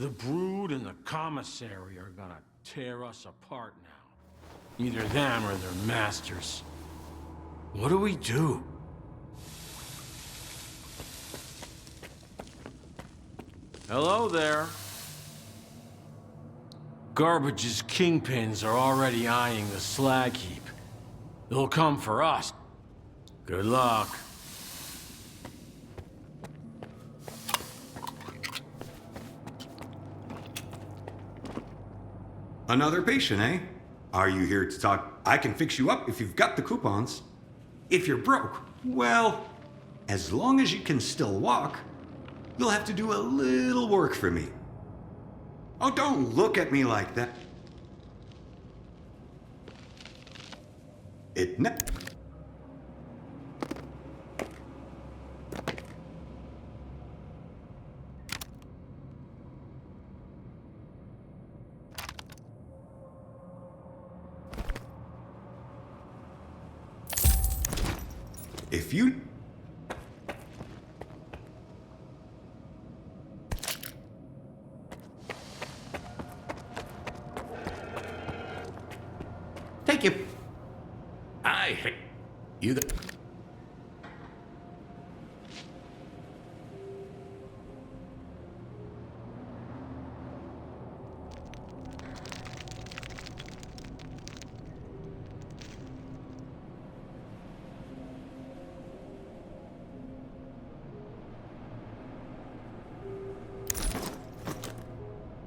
The Brood and the Commissary are gonna tear us apart now. Either them or their masters. What do we do? Hello there. Garbage's kingpins are already eyeing the slag heap. They'll come for us. Good luck. Another patient, eh? Are you here to talk? I can fix you up if you've got the coupons. If you're broke, well, as long as you can still walk, you'll have to do a little work for me. Oh, don't look at me like that. If you... Take it. I hate you.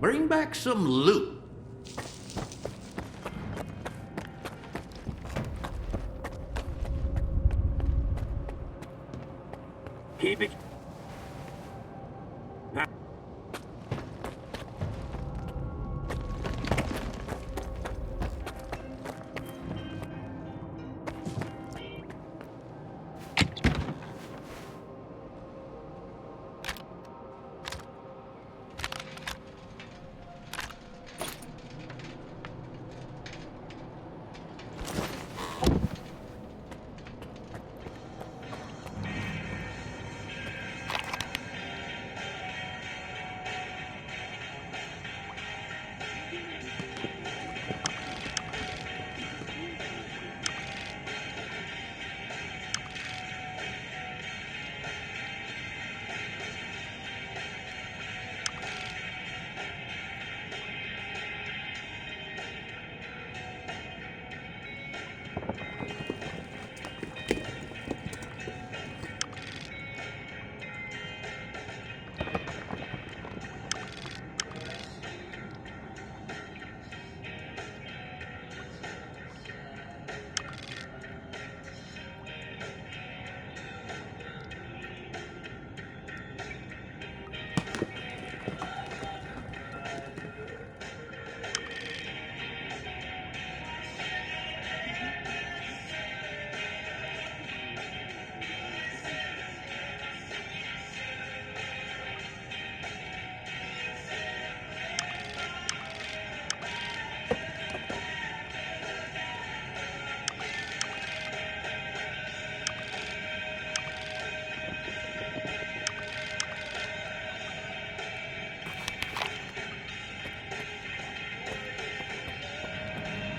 Bring back some loot. Keep it.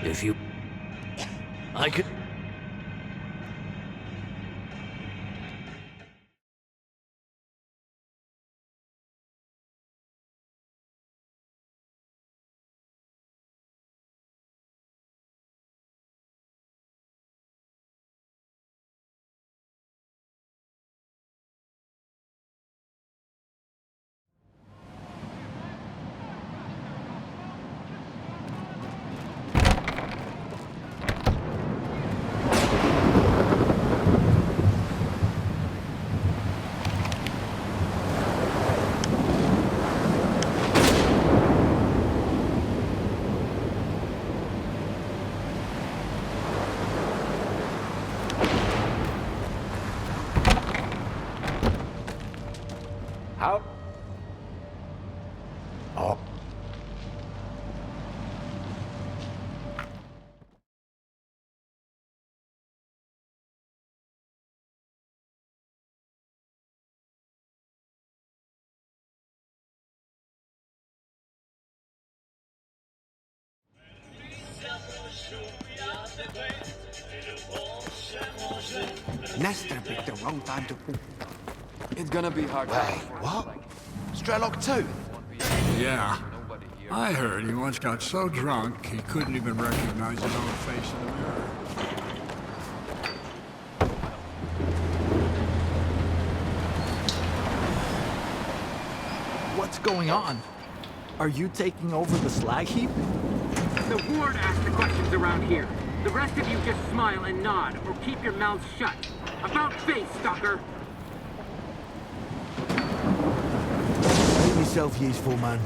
If you... I could... Nestor picked the wrong time to poop. It's gonna be hard. Wait, what? Strelok too? Yeah. I heard he once got so drunk he couldn't even recognize his own face in the mirror. What's going on? Are you taking over the slag heap? The ward asks the questions around here. The rest of you just smile and nod, or keep your mouths shut. About face, Stalker! Make yourself useful, man.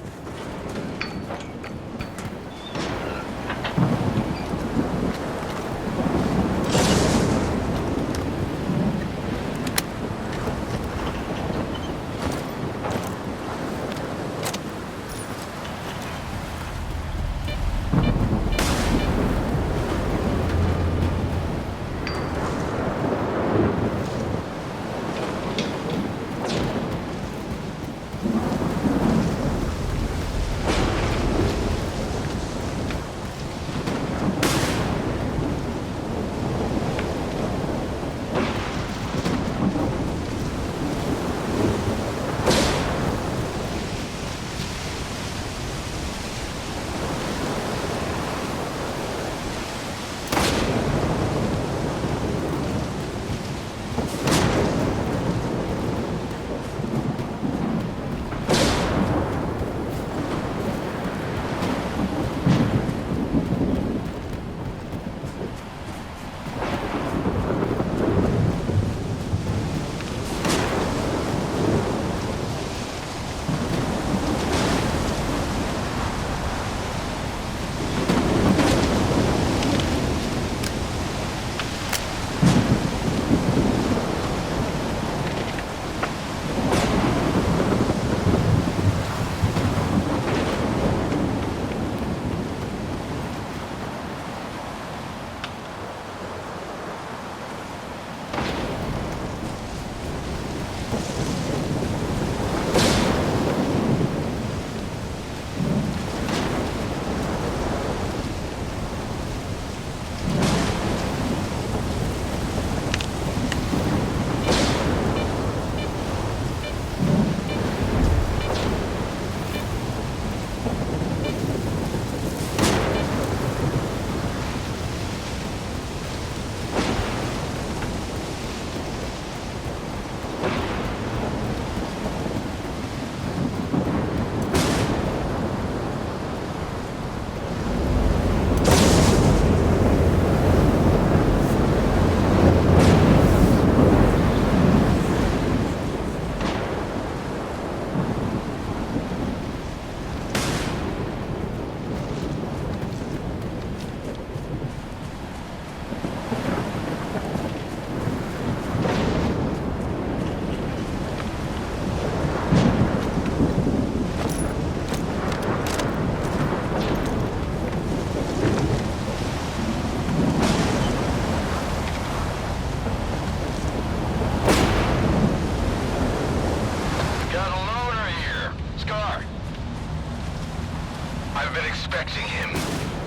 I've been expecting him.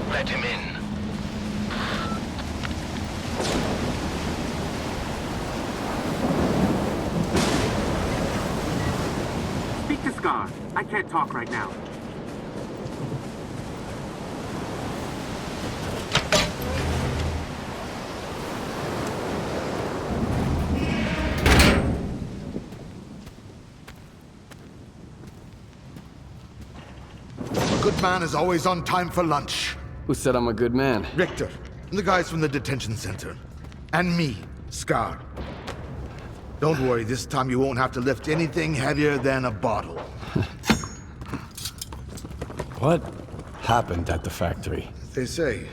Let him in. Speak to Scar. I can't talk right now. A good man is always on time for lunch. Who said I'm a good man? Richter, and the guys from the detention center. And me, Scar. Don't worry, this time you won't have to lift anything heavier than a bottle. What happened at the factory? They say,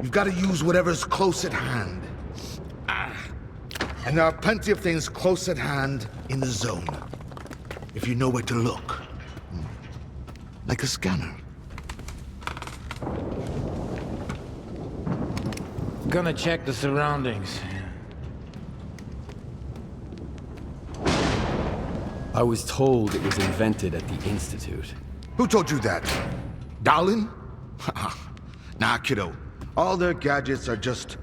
you've got to use whatever's close at hand. And there are plenty of things close at hand in the zone. If you know where to look. Like a scanner. Gonna check the surroundings. I was told it was invented at the Institute. Who told you that? Darlin? Nah, kiddo. All their gadgets are just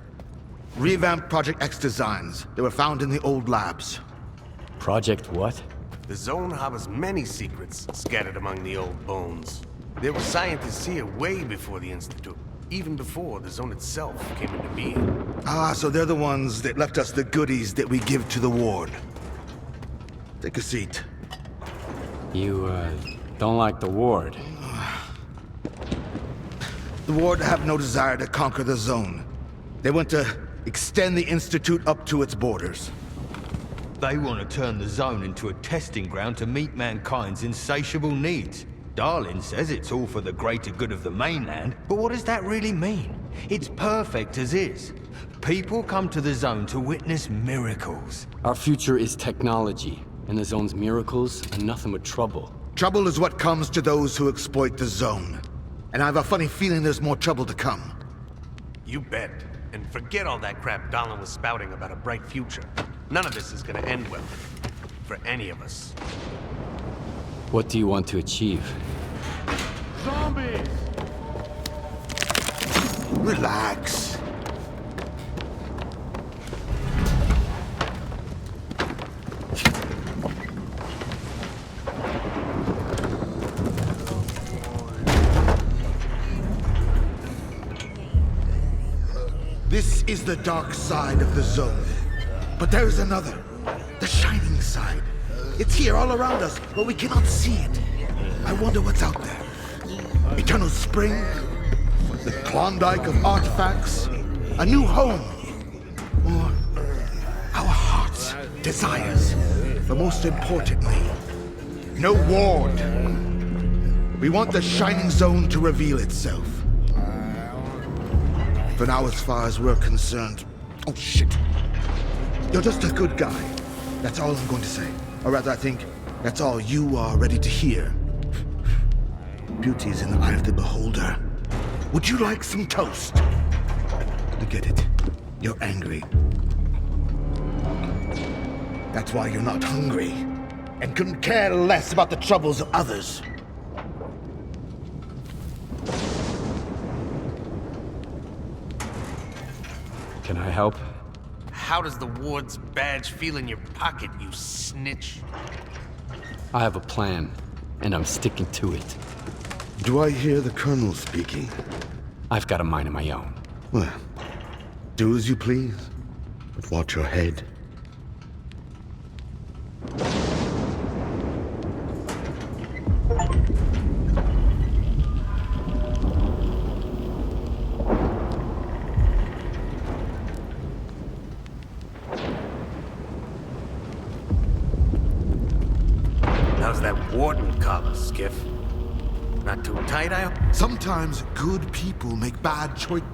Revamped Project X designs. They were found in the old labs. Project what? The zone harbors many secrets scattered among the old bones. There were scientists here way before the Institute, even before the zone itself came into being. Ah, so they're the ones that left us the goodies that we give to the Ward. Take a seat. You, don't like the Ward? The Ward have no desire to conquer the zone. They want to extend the Institute up to its borders. They want to turn the zone into a testing ground to meet mankind's insatiable needs. Darlin says it's all for the greater good of the mainland, but what does that really mean? It's perfect as is. People come to the zone to witness miracles. Our future is technology, and the zone's miracles are nothing but trouble. Trouble is what comes to those who exploit the zone. And I have a funny feeling there's more trouble to come. You bet. And forget all that crap Darlin was spouting about a bright future. None of this is gonna end well. For any of us. What do you want to achieve? Zombies! Relax. This is the dark side of the zone. But there is another. The shining side. It's here all around us, but we cannot see it. I wonder what's out there. Eternal spring? The Klondike of artifacts? A new home? Or our hearts, desires? But most importantly, no Ward. We want the shining zone to reveal itself. For now, as far as we're concerned... Oh, shit. You're just a good guy. That's all I'm going to say. Or rather, I think that's all you are ready to hear. Beauty is in the eye of the beholder. Would you like some toast? I get it. You're angry. That's why you're not hungry. And couldn't care less about the troubles of others. Can I help? How does the Ward's badge feel in your pocket, you snitch? I have a plan, and I'm sticking to it. Do I hear the Colonel speaking? I've got a mind of my own. Well, do as you please, but watch your head. How's that Warden collar, Skiff? Not too tight, I hope? Sometimes good people make bad choices.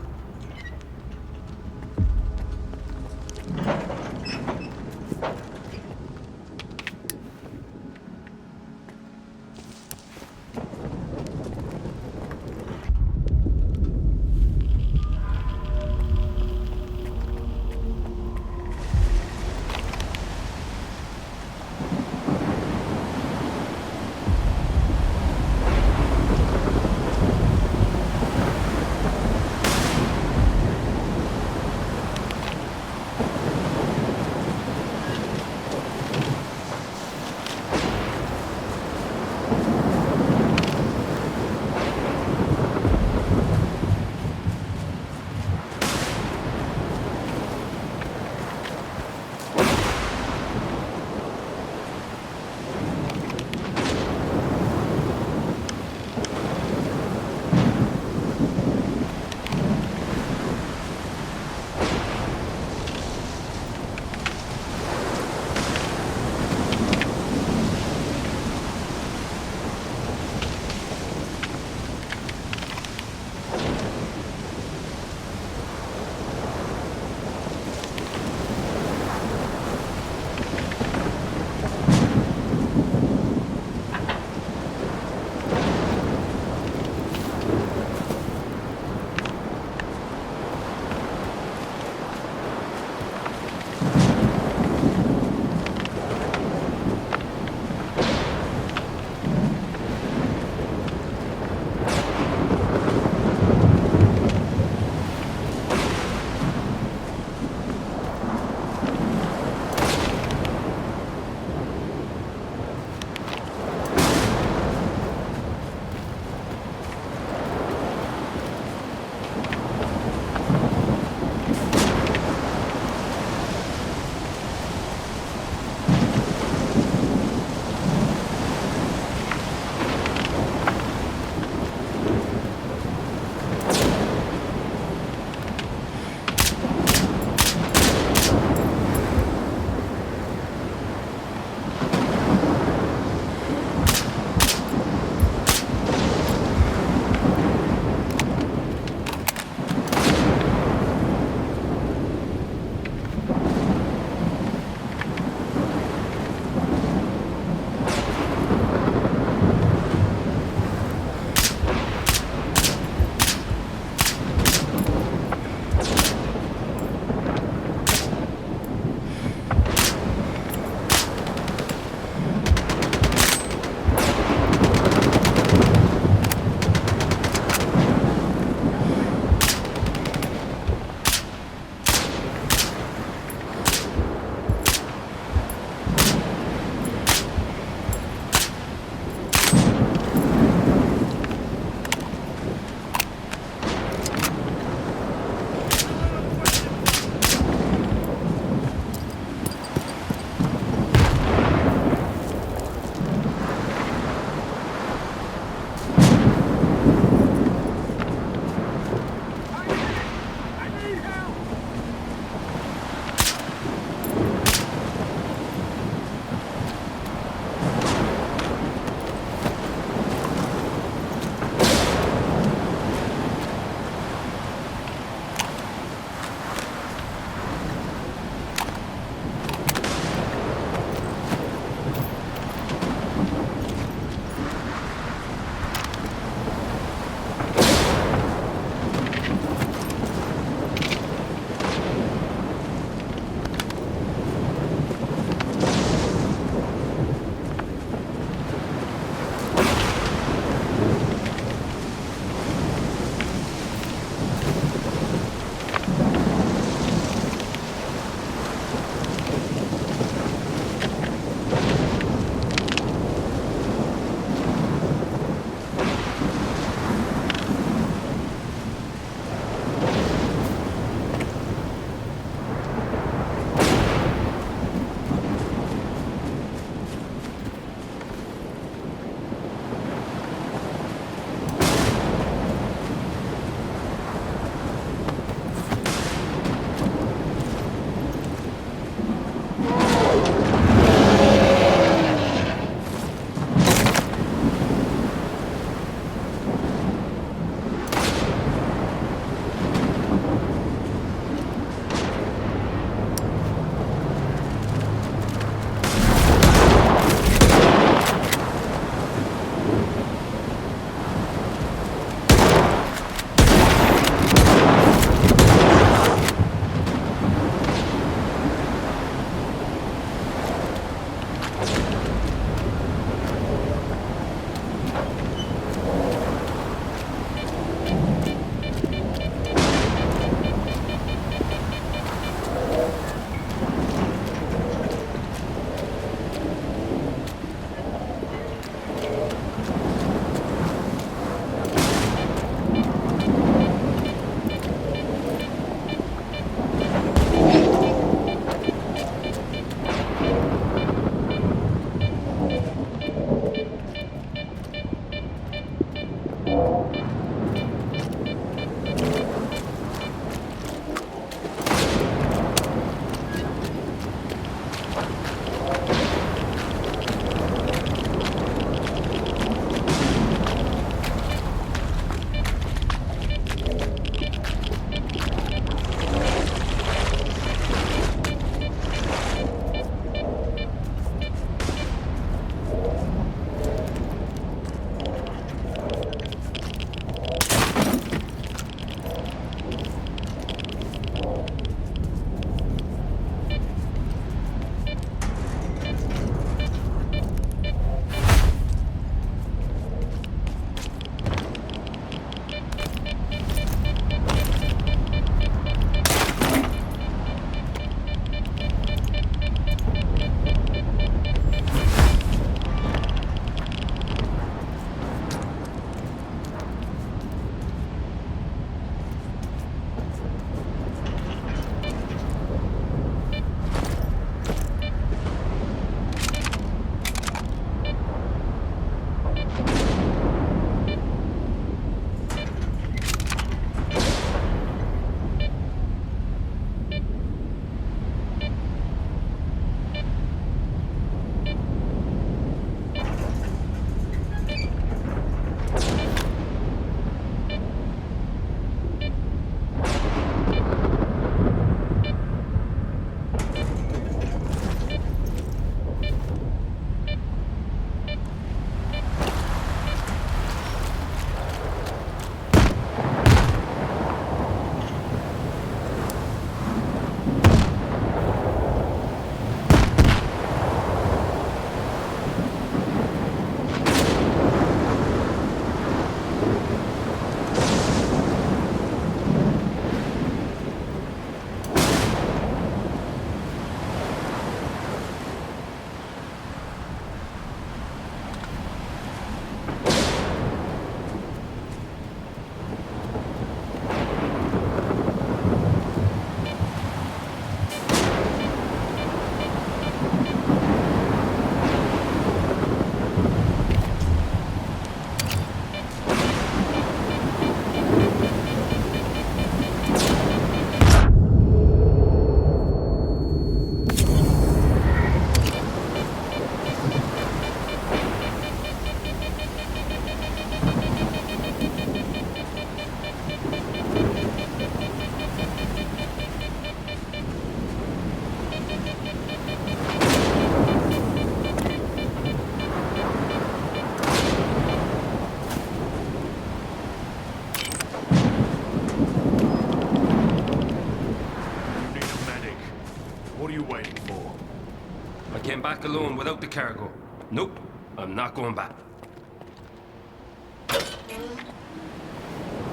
Back alone without the cargo. Nope, I'm not going back.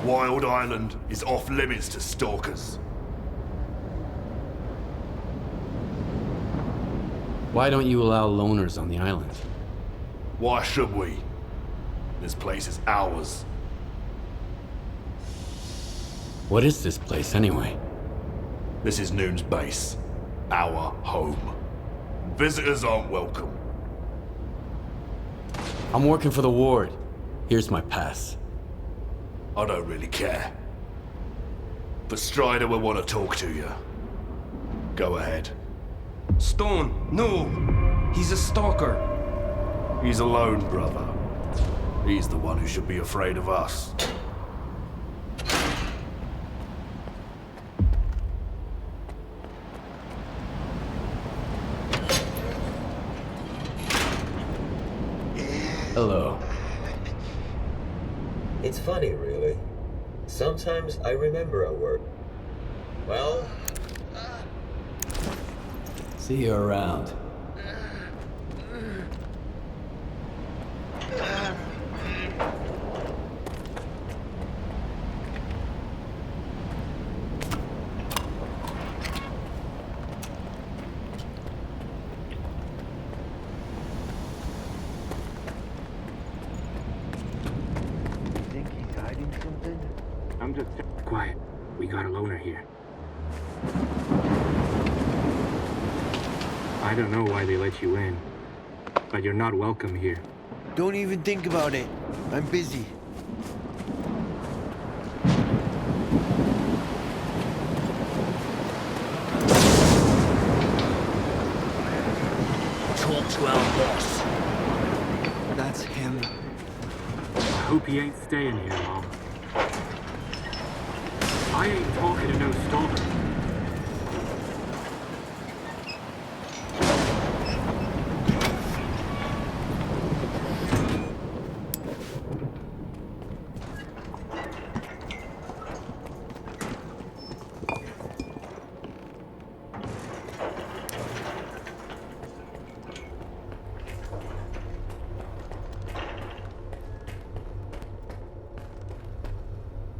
Wild Island is off limits to stalkers. Why don't you allow loners on the island? Why should we? This place is ours. What is this place, anyway? This is Noon's base. Our home. Visitors aren't welcome. I'm working for the ward. Here's my pass. I don't really care. But Strider will want to talk to you. Go ahead. Stone, no! He's a stalker. He's alone, brother. He's the one who should be afraid of us. Hello. It's funny, really. Sometimes I remember our work. Well... See you around. I'm just quiet. We got a loner here. I don't know why they let you in, but you're not welcome here. Don't even think about it. I'm busy. Hope he ain't staying here long. I ain't talking to no Stalker.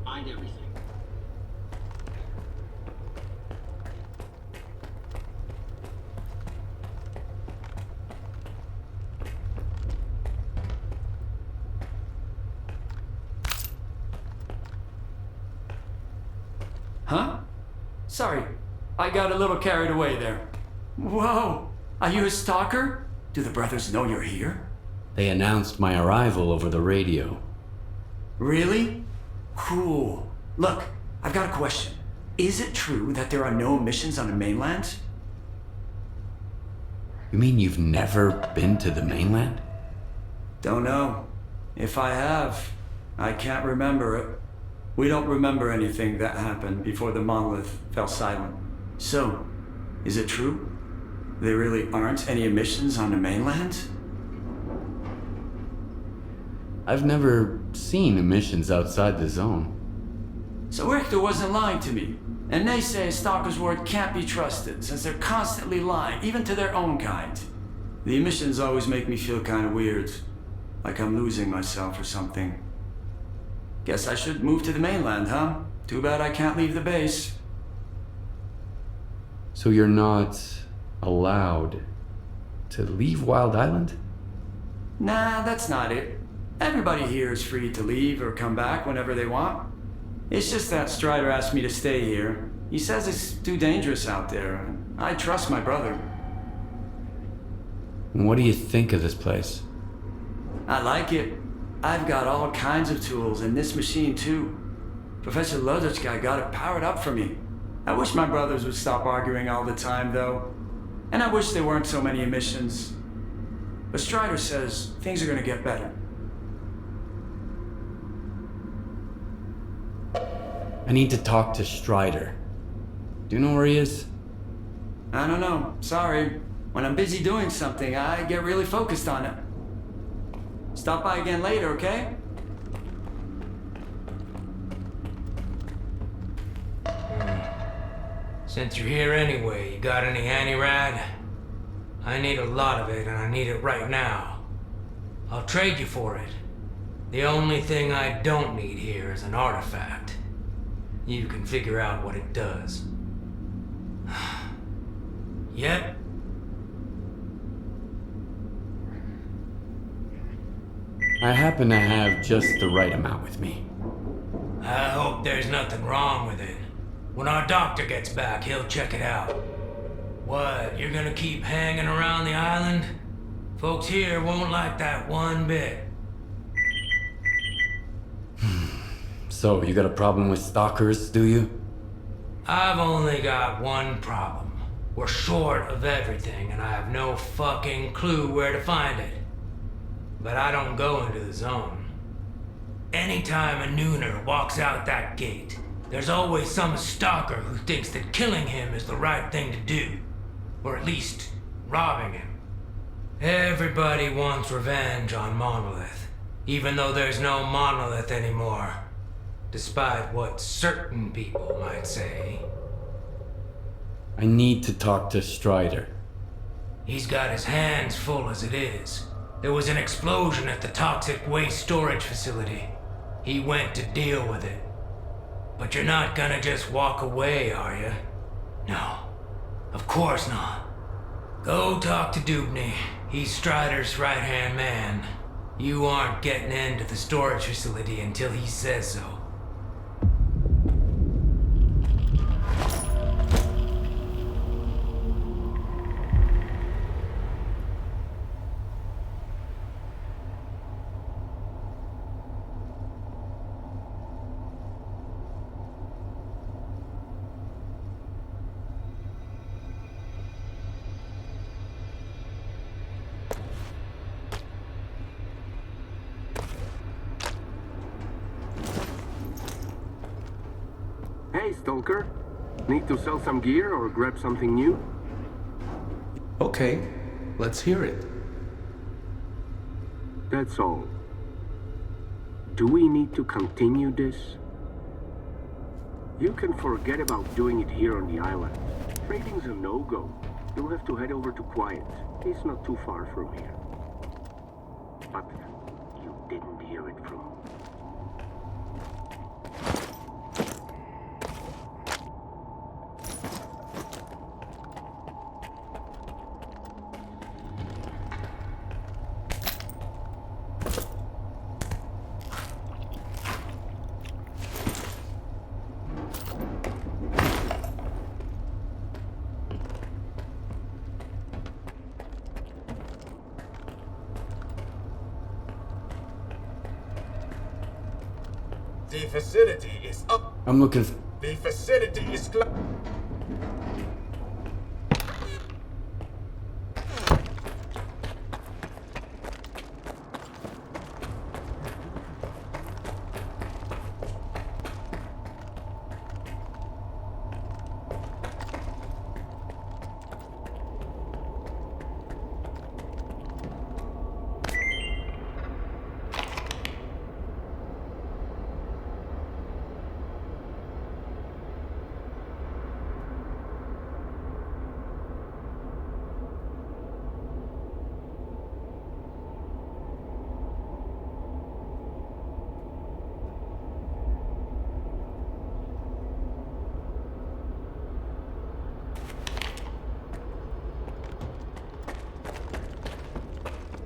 Find everything. Huh? Sorry, I got a little carried away there. Whoa! Are you a stalker? Do the brothers know you're here? They announced my arrival over the radio. Really? Cool. Look, I've got a question. Is it true that there are no missions on the mainland? You mean you've never been to the mainland? Don't know. If I have, I can't remember it. We don't remember anything that happened before the Monolith fell silent. So, is it true? There really aren't any emissions on the mainland? I've never seen emissions outside the zone. So Richter wasn't lying to me. And they say Stalker's word can't be trusted, since they're constantly lying, even to their own kind. The emissions always make me feel kind of weird. Like I'm losing myself or something. Guess I should move to the mainland, huh? Too bad I can't leave the base. So you're not allowed to leave Wild Island? Nah, that's not it. Everybody here is free to leave or come back whenever they want. It's just that Strider asked me to stay here. He says it's too dangerous out there. I trust my brother. And what do you think of this place? I like it. I've got all kinds of tools, and this machine too. Professor Lodotchka got it powered up for me. I wish my brothers would stop arguing all the time, though. And I wish there weren't so many emissions. But Strider says things are gonna get better. I need to talk to Strider. Do you know where he is? I don't know. Sorry. When I'm busy doing something, I get really focused on it. Stop by again later, okay? Since you're here anyway, you got any anti-rad? I need a lot of it, and I need it right now. I'll trade you for it. The only thing I don't need here is an artifact. You can figure out what it does. Yep. I happen to have just the right amount with me. I hope there's nothing wrong with it. When our doctor gets back, he'll check it out. What, you're gonna keep hanging around the island? Folks here won't like that one bit. So, you got a problem with stalkers, do you? I've only got one problem. We're short of everything, and I have no fucking clue where to find it. But I don't go into the zone. Anytime a nooner walks out that gate, there's always some stalker who thinks that killing him is the right thing to do. Or at least, robbing him. Everybody wants revenge on Monolith, even though there's no Monolith anymore. Despite what certain people might say. I need to talk to Strider. He's got his hands full as it is. There was an explosion at the toxic waste storage facility. He went to deal with it. But you're not gonna just walk away, are you? No, of course not. Go talk to Dubny. He's Strider's right-hand man. You aren't getting into the storage facility until he says so. Hey, Stalker. Need to sell some gear or grab something new? Okay, let's hear it. That's all. Do we need to continue this? You can forget about doing it here on the island. Trading's a no-go. You'll have to head over to Quiet. It's not too far from here. But you didn't hear it from... The facility is up. I'm looking for... The facility is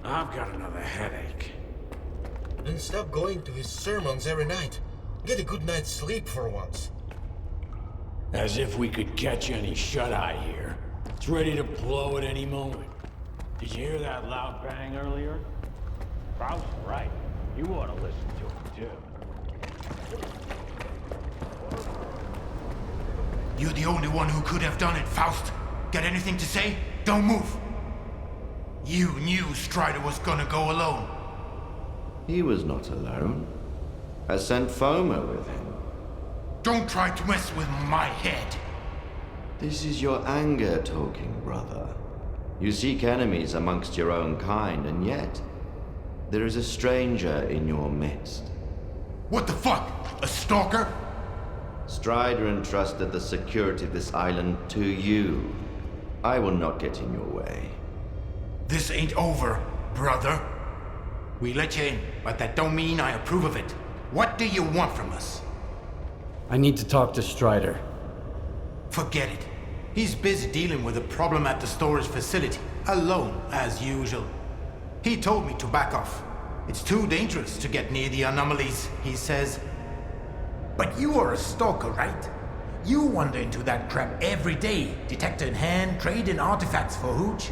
I've got another headache. Then stop going to his sermons every night. Get a good night's sleep for once. As if we could catch any shut-eye here. It's ready to blow at any moment. Did you hear that loud bang earlier? Faust's right. You ought to listen to him, too. You're the only one who could have done it, Faust. Got anything to say? Don't move. You knew Strider was gonna go alone. He was not alone. I sent Foma with him. Don't try to mess with my head. This is your anger talking, brother. You seek enemies amongst your own kind, and yet there is a stranger in your midst. What the fuck? A stalker? Strider entrusted the security of this island to you. I will not get in your way. This ain't over, brother. We let you in, but that don't mean I approve of it. What do you want from us? I need to talk to Strider. Forget it. He's busy dealing with a problem at the storage facility, alone, as usual. He told me to back off. It's too dangerous to get near the anomalies, he says. But you are a stalker, right? You wander into that crap every day, detector in hand, trading artifacts for hooch.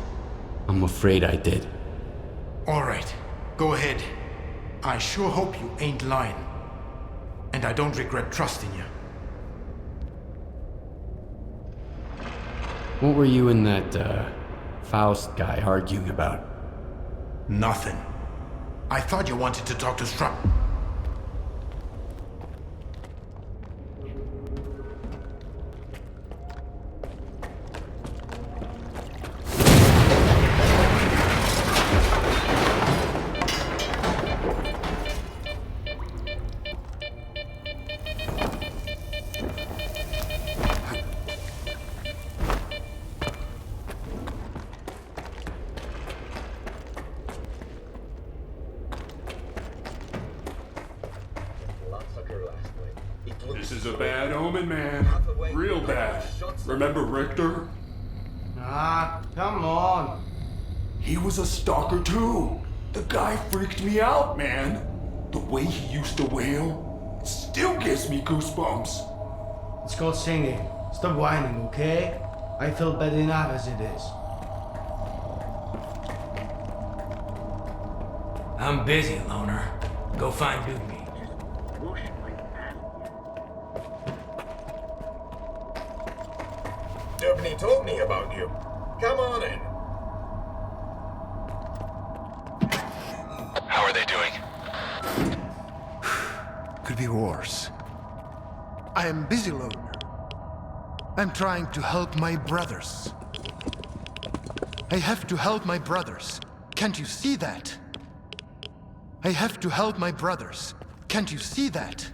I'm afraid I did. Alright, go ahead. I sure hope you ain't lying. And I don't regret trusting you. What were you and that, Faust guy arguing about? Nothing. I thought you wanted to talk to Struck. This is a bad omen, man. Real bad. Remember Richter? Ah, come on. He was a stalker too. The guy freaked me out, man. The way he used to wail, it still gives me goosebumps. It's called singing. Stop whining, okay? I feel bad enough as it is. I'm busy, loner. Go find Doobie. Dubney told me about you. Come on in. How are they doing? Could be worse. I am busy, Loner. I'm trying to help my brothers. I have to help my brothers. Can't you see that? I have to help my brothers. Can't you see that?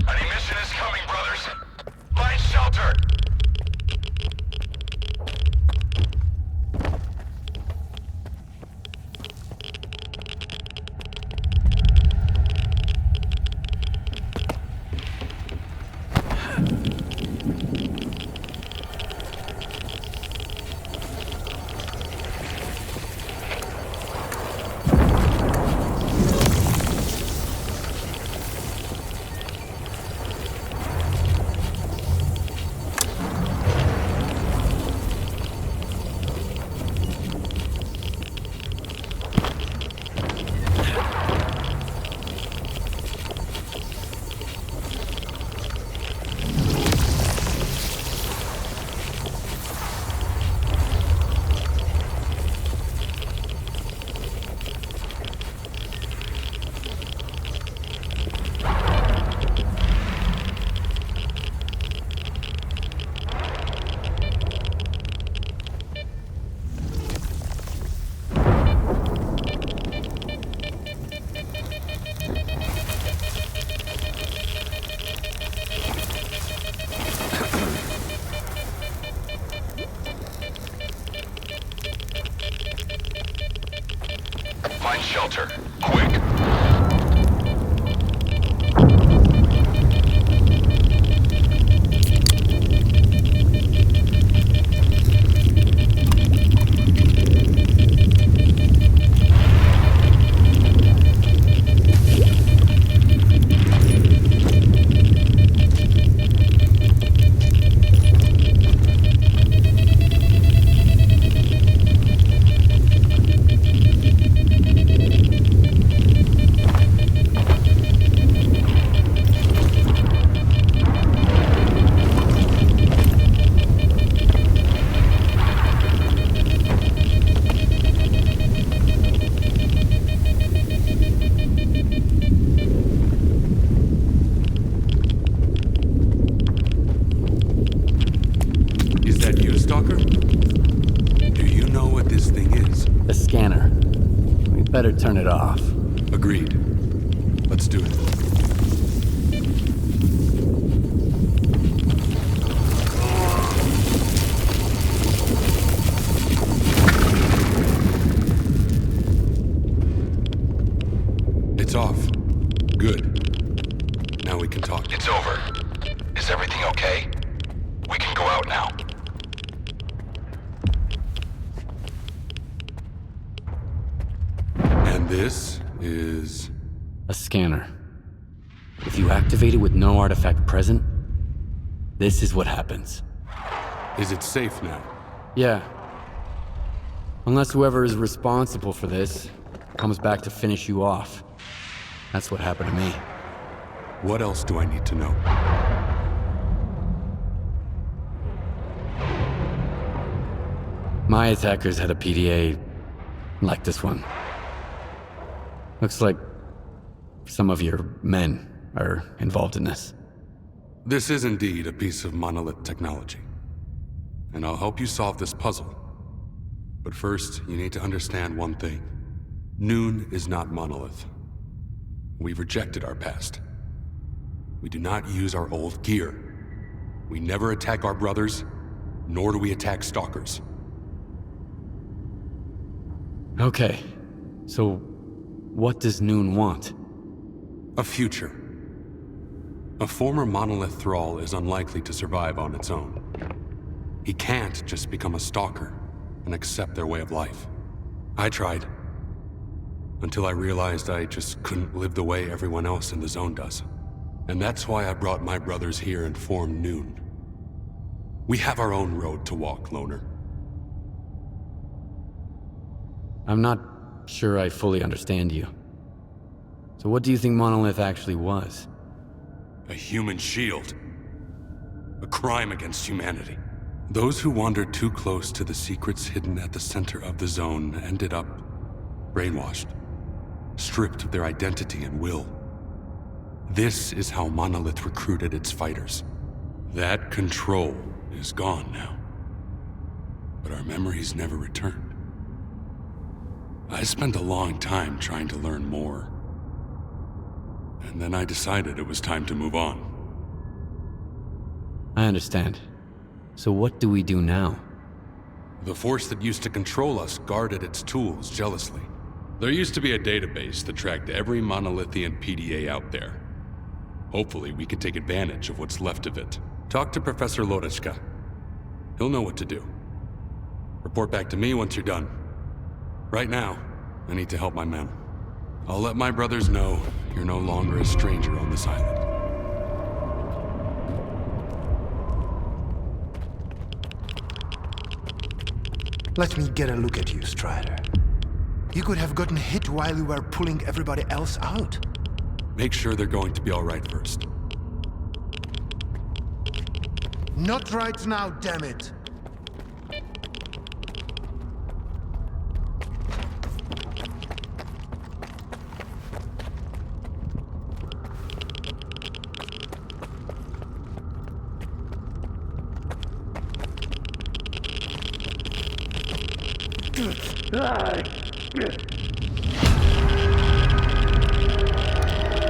An emission is coming, brothers. Find shelter. Find shelter. Quick. Is that you, Stalker? Do you know what this thing is? The scanner. We better turn it off. Agreed. Let's do it. It's off. Good. Now we can talk. It's over. Is everything okay? We can go out now. And this is... A scanner. If you activate it with no artifact present, this is what happens. Is it safe now? Yeah. Unless whoever is responsible for this comes back to finish you off. That's what happened to me. What else do I need to know? My attackers had a PDA like this one. Looks like some of your men are involved in this. This is indeed a piece of Monolith technology. And I'll help you solve this puzzle. But first, you need to understand one thing. Noon is not Monolith. We've rejected our past. We do not use our old gear. We never attack our brothers, nor do we attack Stalkers. Okay, so what does Noon want? A future. A former Monolith thrall is unlikely to survive on its own. He can't just become a Stalker and accept their way of life. I tried. Until I realized I just couldn't live the way everyone else in the zone does. And that's why I brought my brothers here and formed Noon. We have our own road to walk, Loner. I'm not sure I fully understand you. So what do you think Monolith actually was? A human shield. A crime against humanity. Those who wandered too close to the secrets hidden at the center of the zone ended up brainwashed, stripped of their identity and will. This is how Monolith recruited its fighters. That control is gone now. But our memories never returned. I spent a long time trying to learn more. And then I decided it was time to move on. I understand. So what do we do now? The force that used to control us guarded its tools jealously. There used to be a database that tracked every Monolithian PDA out there. Hopefully we can take advantage of what's left of it. Talk to Professor Loreczka. He'll know what to do. Report back to me once you're done. Right now, I need to help my men. I'll let my brothers know you're no longer a stranger on this island. Let me get a look at you, Strider. You could have gotten hit while you were pulling everybody else out. Make sure they're going to be all right first. Not right now, damn it!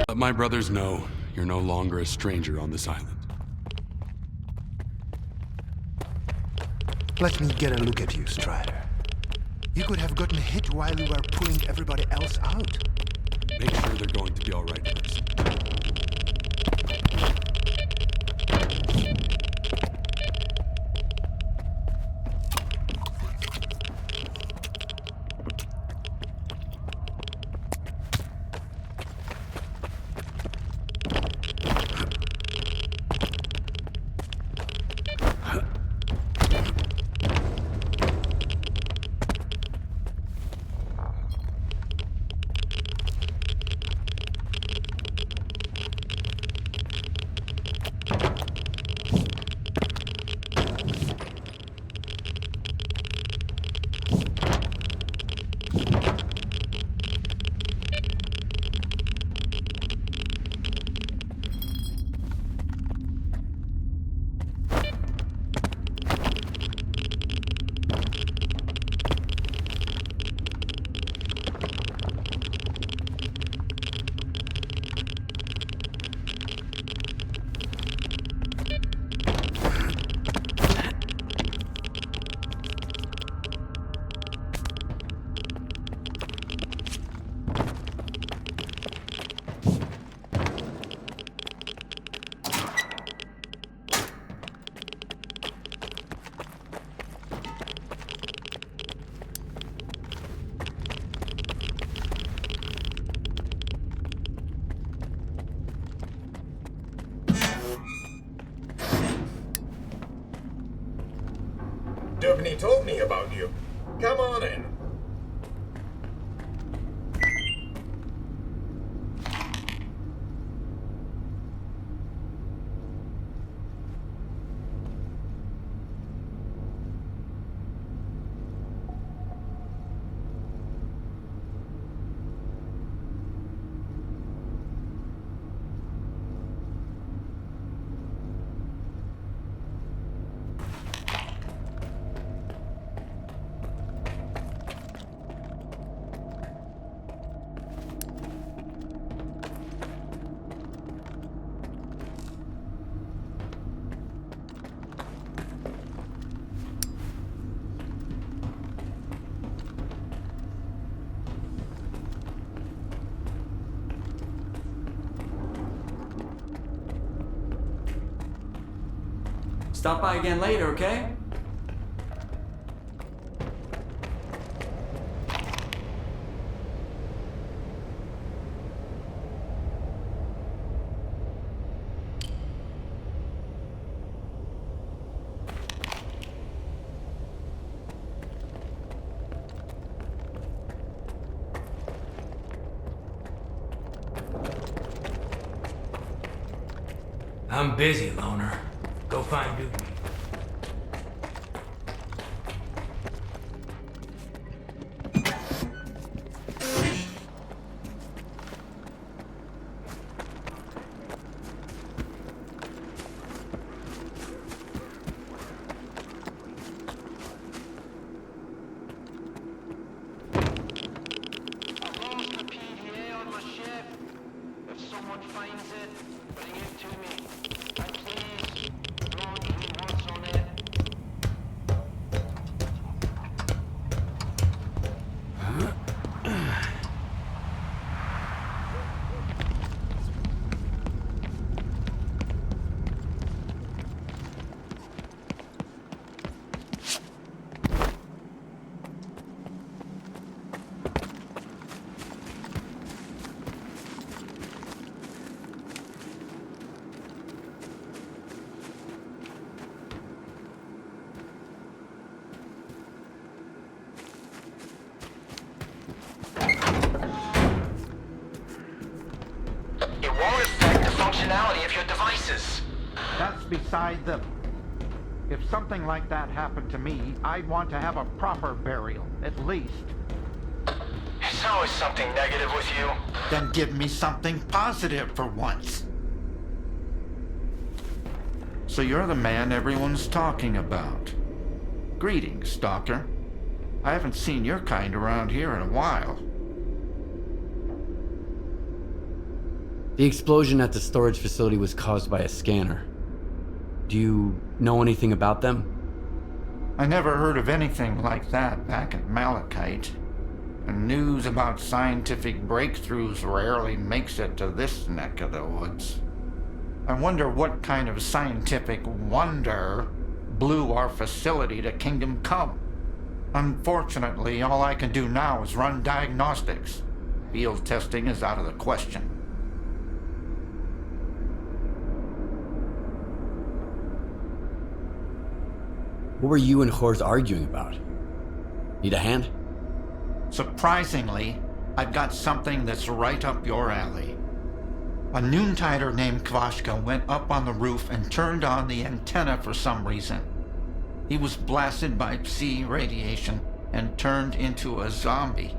Let my brothers know you're no longer a stranger on this island. Let me get a look at you, Strider. You could have gotten hit while you were pulling everybody else out. Make sure they're going to be all right first. Dubney told me about you. Come on in. Stop by again later, okay? I'm busy, Loner. Go find Dubny. Of your devices. That's beside the... If something like that happened to me, I'd want to have a proper burial, at least. There's always something negative with you. Then give me something positive for once. So you're the man everyone's talking about. Greetings, Stalker. I haven't seen your kind around here in a while. The explosion at the storage facility was caused by a scanner. Do you know anything about them? I never heard of anything like that back at Malachite. And news about scientific breakthroughs rarely makes it to this neck of the woods. I wonder what kind of scientific wonder blew our facility to Kingdom Come. Unfortunately, all I can do now is run diagnostics. Field testing is out of the question. What were you and Horse arguing about? Need a hand? Surprisingly, I've got something that's right up your alley. A noontider named Kvashka went up on the roof and turned on the antenna for some reason. He was blasted by psi radiation and turned into a zombie.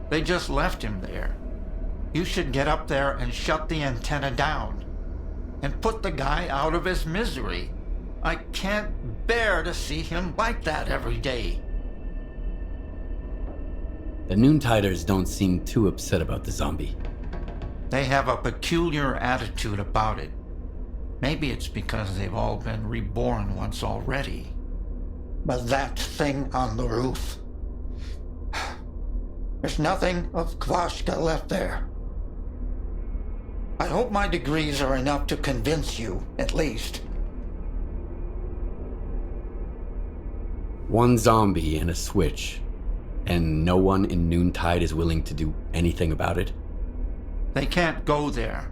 They just left him there. You should get up there and shut the antenna down. And put the guy out of his misery. I can't bear to see him like that every day. The Noontiders don't seem too upset about the zombie. They have a peculiar attitude about it. Maybe it's because they've all been reborn once already. But that thing on the roof... There's nothing of Kvashka left there. I hope my degrees are enough to convince you, at least. One zombie and a switch, and no one in Noontide is willing to do anything about it? They can't go there.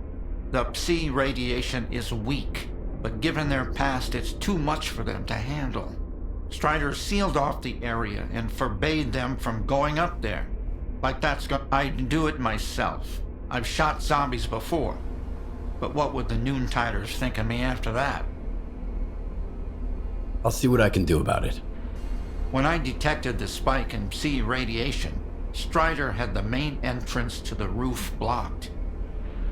The psi radiation is weak, but given their past, it's too much for them to handle. Strider sealed off the area and forbade them from going up there. Like I'd do it myself. I've shot zombies before. But what would the Noontiders think of me after that? I'll see what I can do about it. When I detected the spike in psi radiation, Strider had the main entrance to the roof blocked.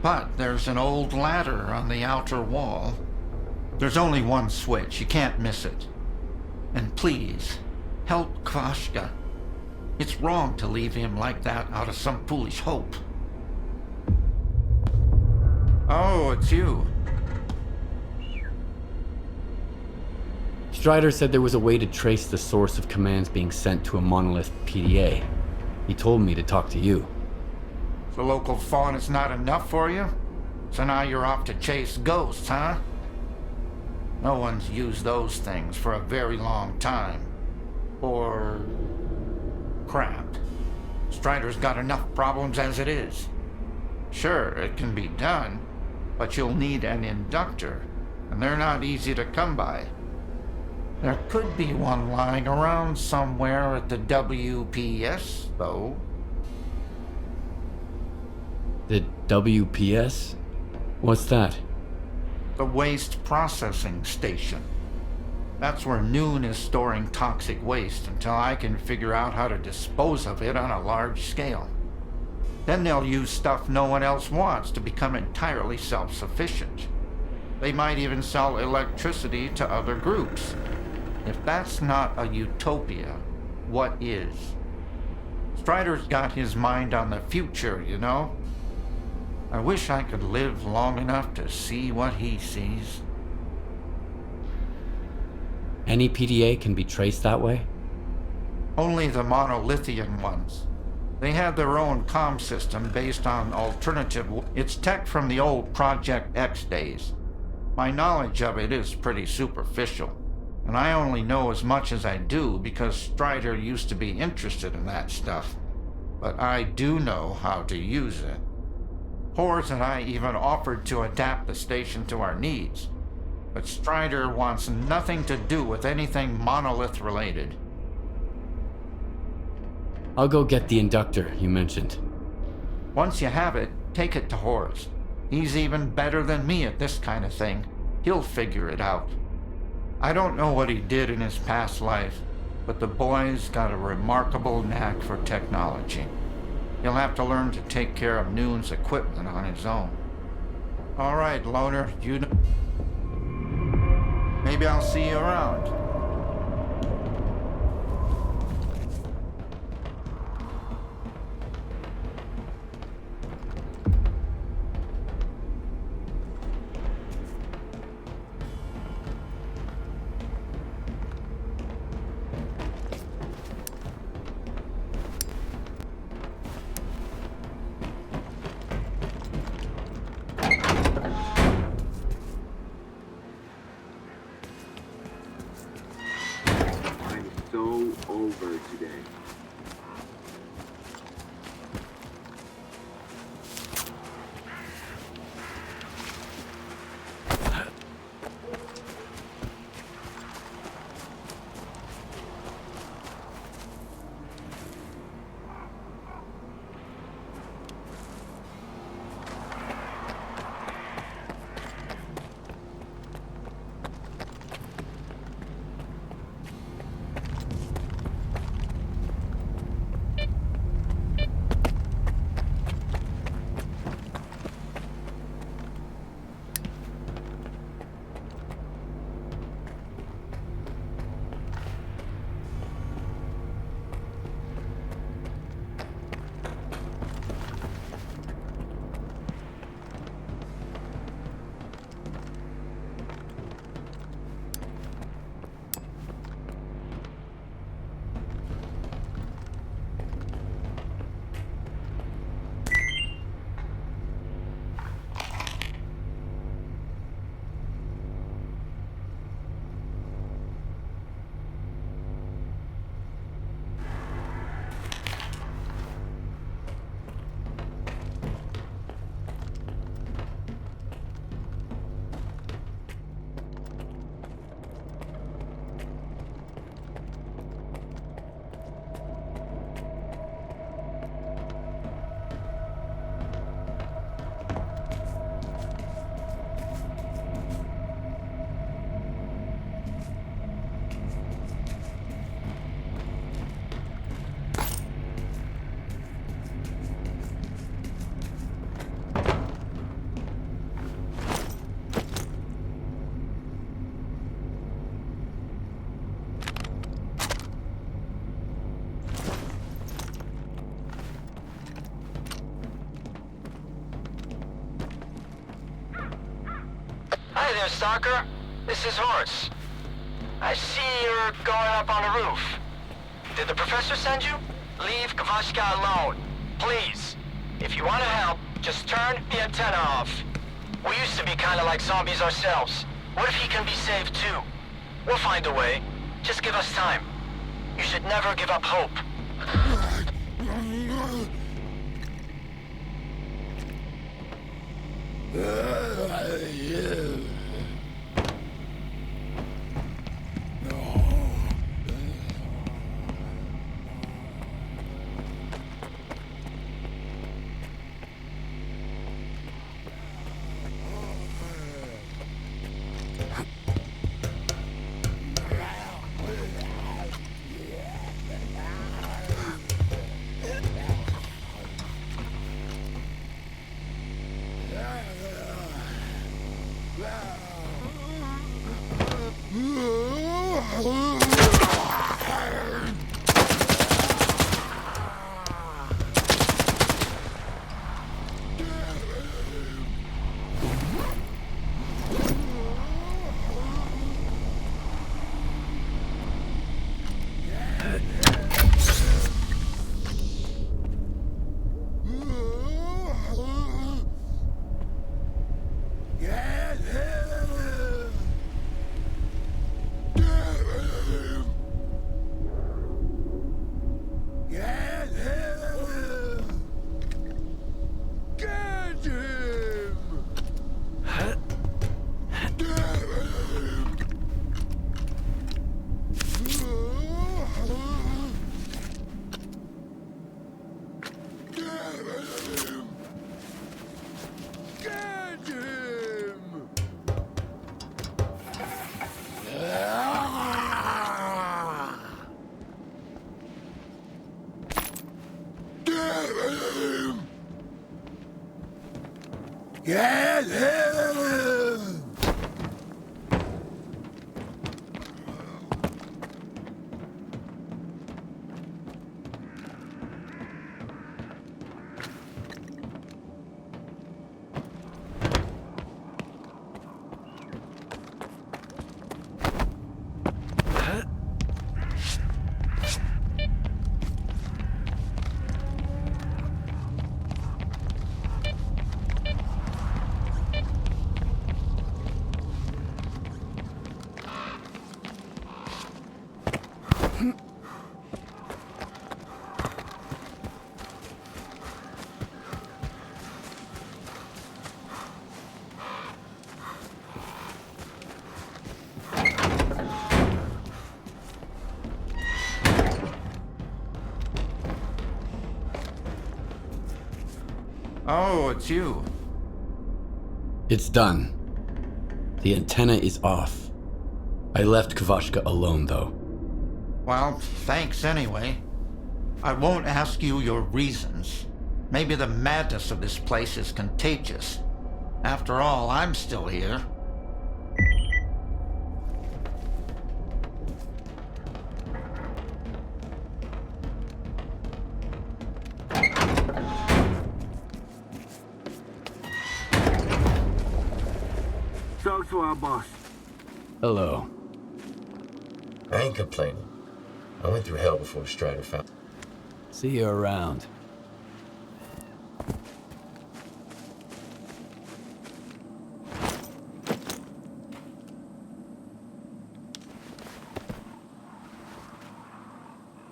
But there's an old ladder on the outer wall. There's only one switch, you can't miss it. And please, help Kvashka. It's wrong to leave him like that out of some foolish hope. Oh, it's you. Strider said there was a way to trace the source of commands being sent to a Monolith PDA. He told me to talk to you. The local fawn is not enough for you? So now you're off to chase ghosts, huh? No one's used those things for a very long time. Or... crap. Strider's got enough problems as it is. Sure, it can be done, but you'll need an inductor, and they're not easy to come by. There could be one lying around somewhere at the WPS, though. The WPS? What's that? the waste processing station. That's where Noon is storing toxic waste until I can figure out how to dispose of it on a large scale. Then they'll use stuff no one else wants to become entirely self-sufficient. They might even sell electricity to other groups. If that's not a utopia, what is? Strider's got his mind on the future, you know? I wish I could live long enough to see what he sees. Any PDA can be traced that way? Only the Monolithian ones. They have their own comm system based on alternative... It's tech from the old Project X days. My knowledge of it is pretty superficial, and I only know as much as I do because Strider used to be interested in that stuff. But I do know how to use it. Horse and I even offered to adapt the station to our needs, but Strider wants nothing to do with anything Monolith related. I'll go get the inductor you mentioned. Once you have it, take it to Horus. He's even better than me at this kind of thing. He'll figure it out. I don't know what he did in his past life, but the boy's got a remarkable knack for technology. He'll have to learn to take care of Noon's equipment on his own. All right, Loner, you know... Maybe I'll see you around. Over today. Hi there, Stalker. This is Horse. I see you're going up on the roof. Did the professor send you? Leave Kavashka alone, please. If you want to help, just turn the antenna off. We used to be kind of like zombies ourselves. What if he can be saved too? We'll find a way. Just give us time. You should never give up hope. Oh, it's you. It's done. The antenna is off. I left Kvashka alone, though. Well, thanks anyway. I won't ask you your reasons. Maybe the madness of this place is contagious. After all, I'm still here. Talk to our boss. Hello. I ain't complaining. I went through hell before Strider found. See you around.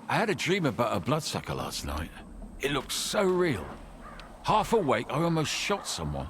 I had a dream about a bloodsucker last night. It looked so real. Half awake, I almost shot someone.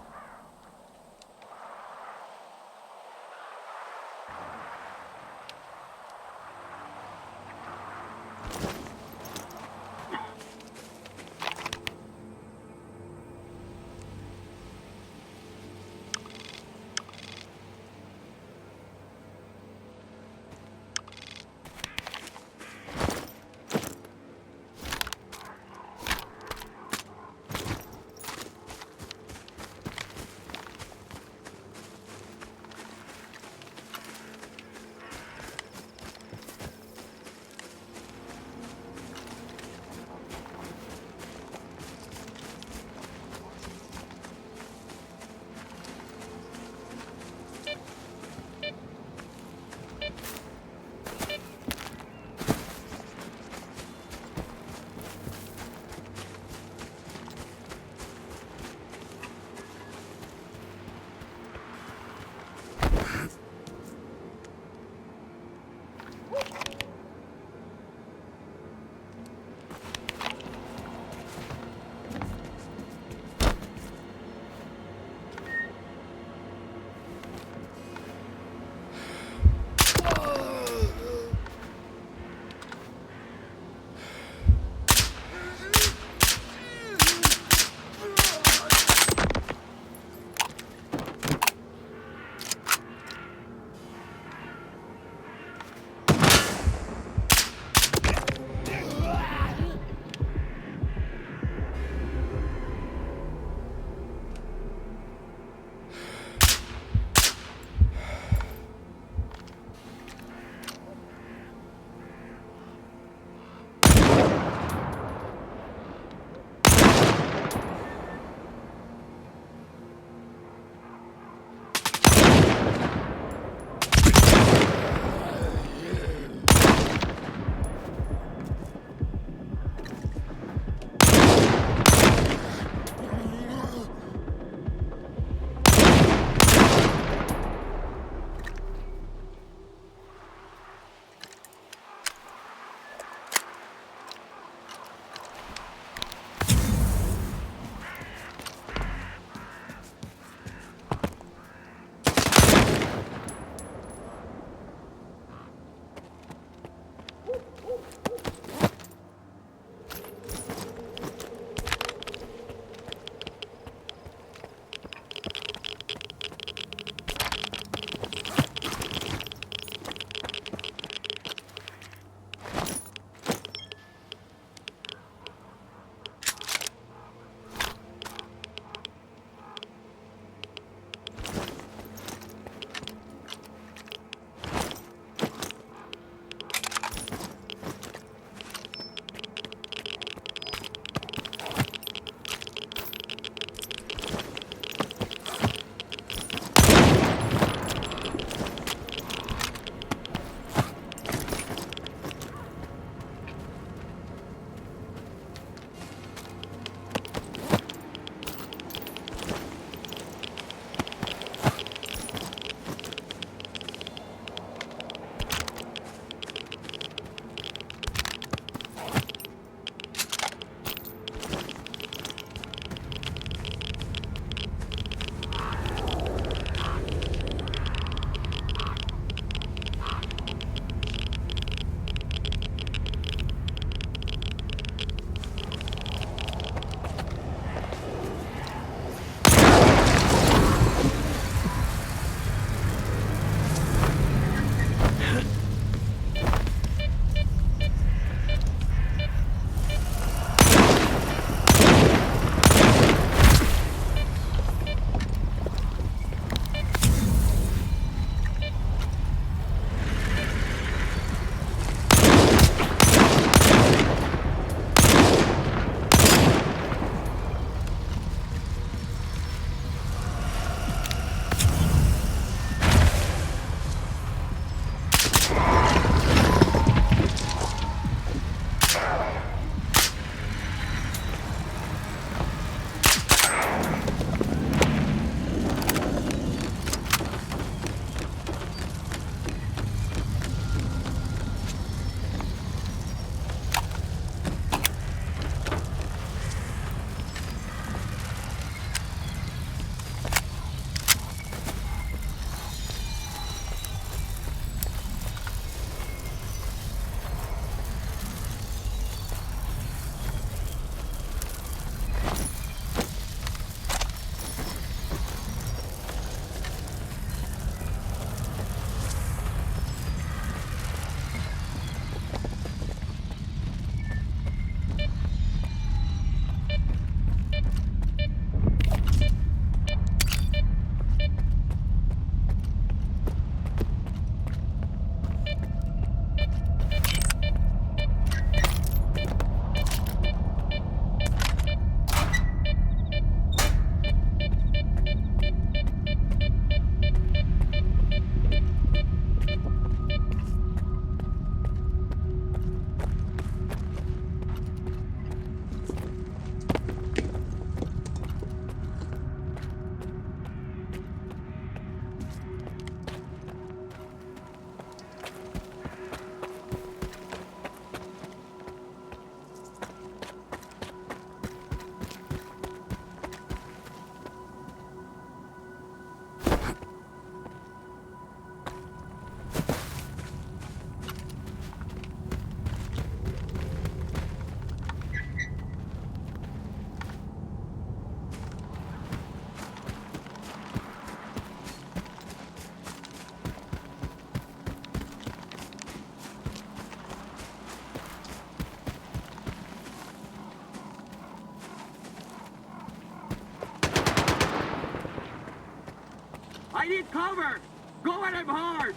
cover! Go at him hard!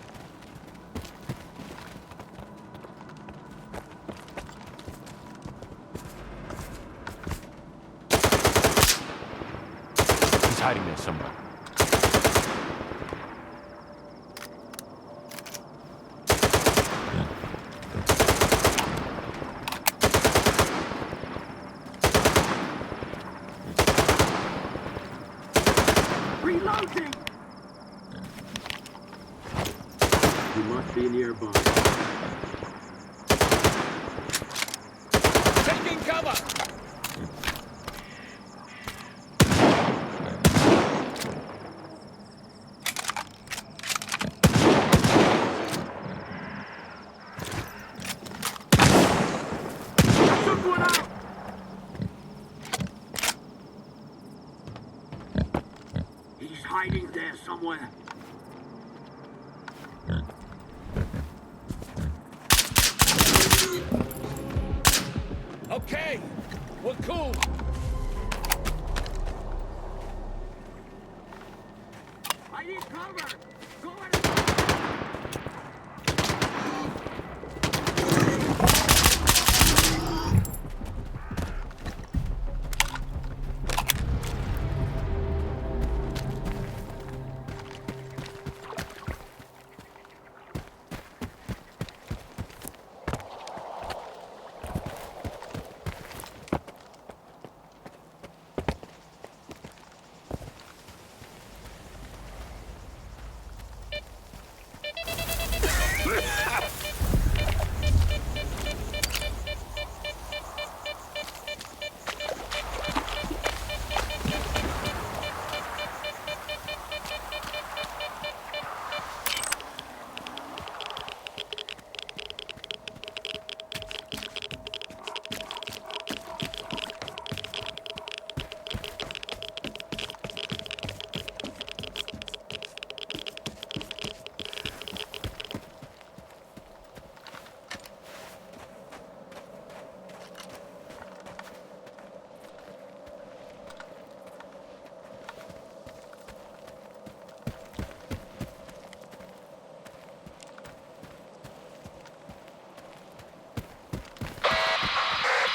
He's hiding there somewhere. Reloading! You must be nearby. Taking cover! Took one out! He's hiding there somewhere. Okay, we're cool. I need cover! Go at him!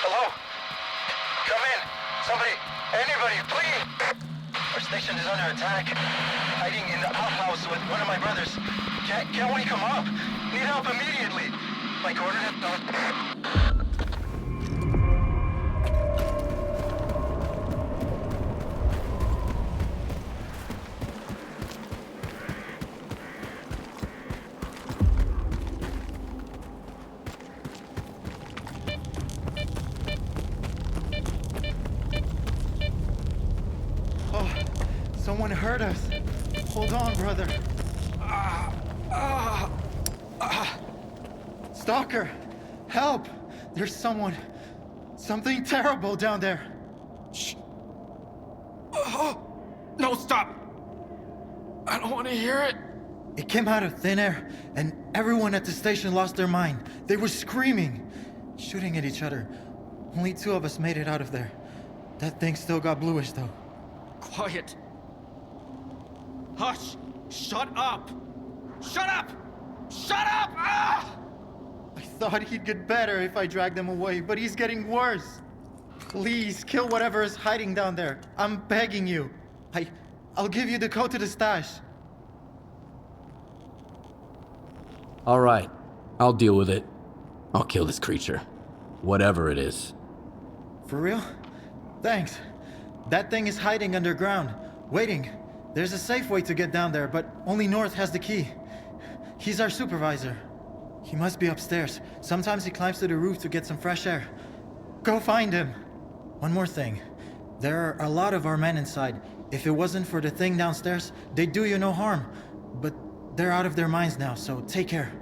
Hello? Come in. Somebody, anybody, please. Our station is under attack. Hiding in the outhouse with one of my brothers. Can't we come up? Need help immediately. My coordinates. Oh, someone hurt us. Hold on, brother. Stalker, help! There's something terrible down there. Shh. No, stop! I don't want to hear it. It came out of thin air, and everyone at the station lost their mind. They were screaming, shooting at each other. Only 2 of us made it out of there. That thing still got bluish, though. Quiet. Hush! Shut up! Shut up! Shut up! Ah! I thought he'd get better if I dragged him away, but he's getting worse. Please, kill whatever is hiding down there. I'm begging you. I'll give you the code to the stash. All right, I'll deal with it. I'll kill this creature. Whatever it is. For real? Thanks. That thing is hiding underground, waiting. There's a safe way to get down there, but only North has the key. He's our supervisor. He must be upstairs. Sometimes he climbs to the roof to get some fresh air. Go find him. One more thing. There are a lot of our men inside. If it wasn't for the thing downstairs, they'd do you no harm. But they're out of their minds now, so take care.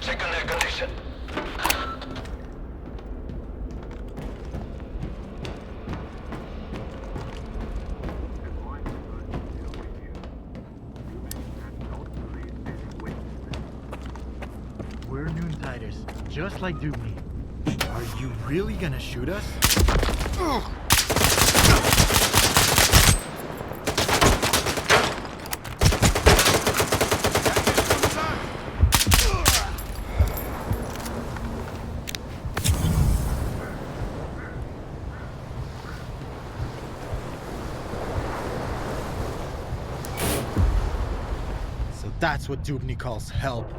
check on their condition. We're Noontiders, just like Dubny. Are you really gonna shoot us? So that's what Dubny calls help.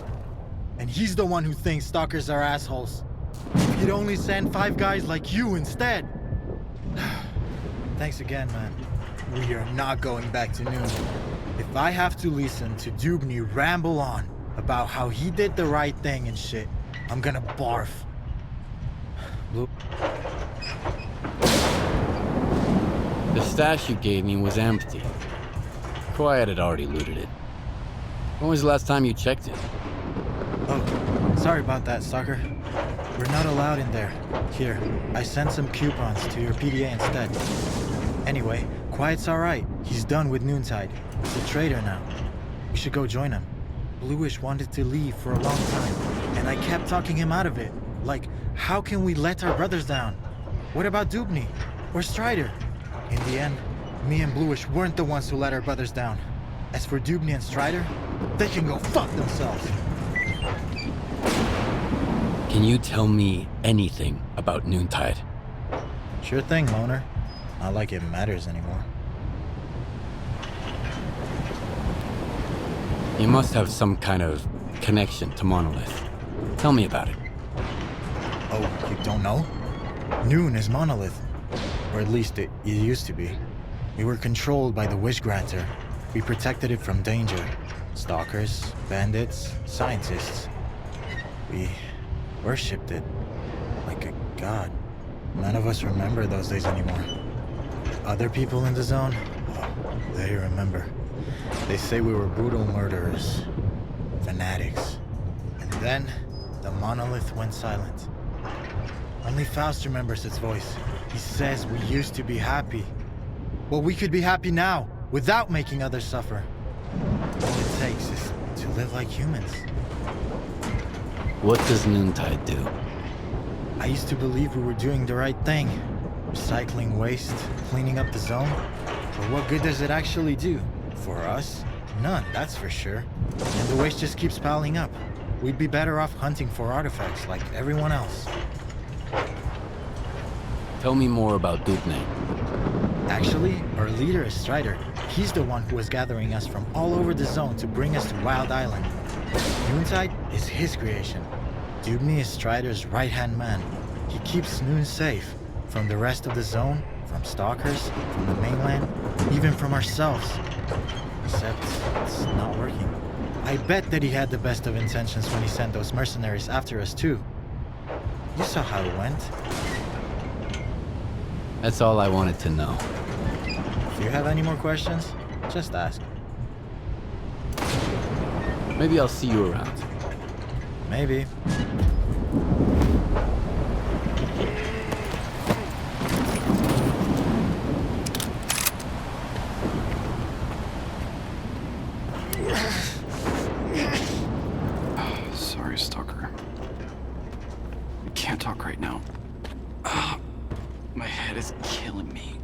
And he's the one who thinks stalkers are assholes. He'd only send 5 guys like you instead. Thanks again, man. We are not going back to noon. If I have to listen to Dubny ramble on about how he did the right thing and shit, I'm gonna barf. The stash you gave me was empty. Quiet had already looted it. When was the last time you checked it? Oh, sorry about that, Stalker. We're not allowed in there. Here, I sent some coupons to your PDA instead. Anyway, Quiet's alright. He's done with Noontide. He's a traitor now. We should go join him. Bluish wanted to leave for a long time, and I kept talking him out of it. Like, how can we let our brothers down? What about Dubny? Or Strider? In the end, me and Bluish weren't the ones who let our brothers down. As for Dubny and Strider, they can go fuck themselves. Can you tell me anything about Noontide? Sure thing, Loner. Not like it matters anymore. You must have some kind of connection to Monolith. Tell me about it. Oh, you don't know? Noon is Monolith. Or at least it used to be. We were controlled by the Wish Granter. We protected it from danger. Stalkers, bandits, scientists. We worshipped it like a god. None of us remember those days anymore. Other people in the zone, oh, they remember. They say we were brutal murderers, fanatics. And then the Monolith went silent. Only Faust remembers its voice. He says we used to be happy. Well, we could be happy now, without making others suffer. All it takes is to live like humans. What does Noontide do? I used to believe we were doing the right thing. Recycling waste, cleaning up the zone. But what good does it actually do? For us? None, that's for sure. And the waste just keeps piling up. We'd be better off hunting for artifacts like everyone else. Tell me more about Dubny. Actually, our leader is Strider. He's the one who is gathering us from all over the zone to bring us to Wild Island. Noontide is his creation. Dubny is Strider's right-hand man. He keeps Noon safe from the rest of the zone, from stalkers, from the mainland, even from ourselves. Except it's not working. I bet that he had the best of intentions when he sent those mercenaries after us too. You saw how it went. That's all I wanted to know. If you have any more questions, just ask. Maybe I'll see you around. Maybe. Sorry, Stalker. I can't talk right now. My head is killing me.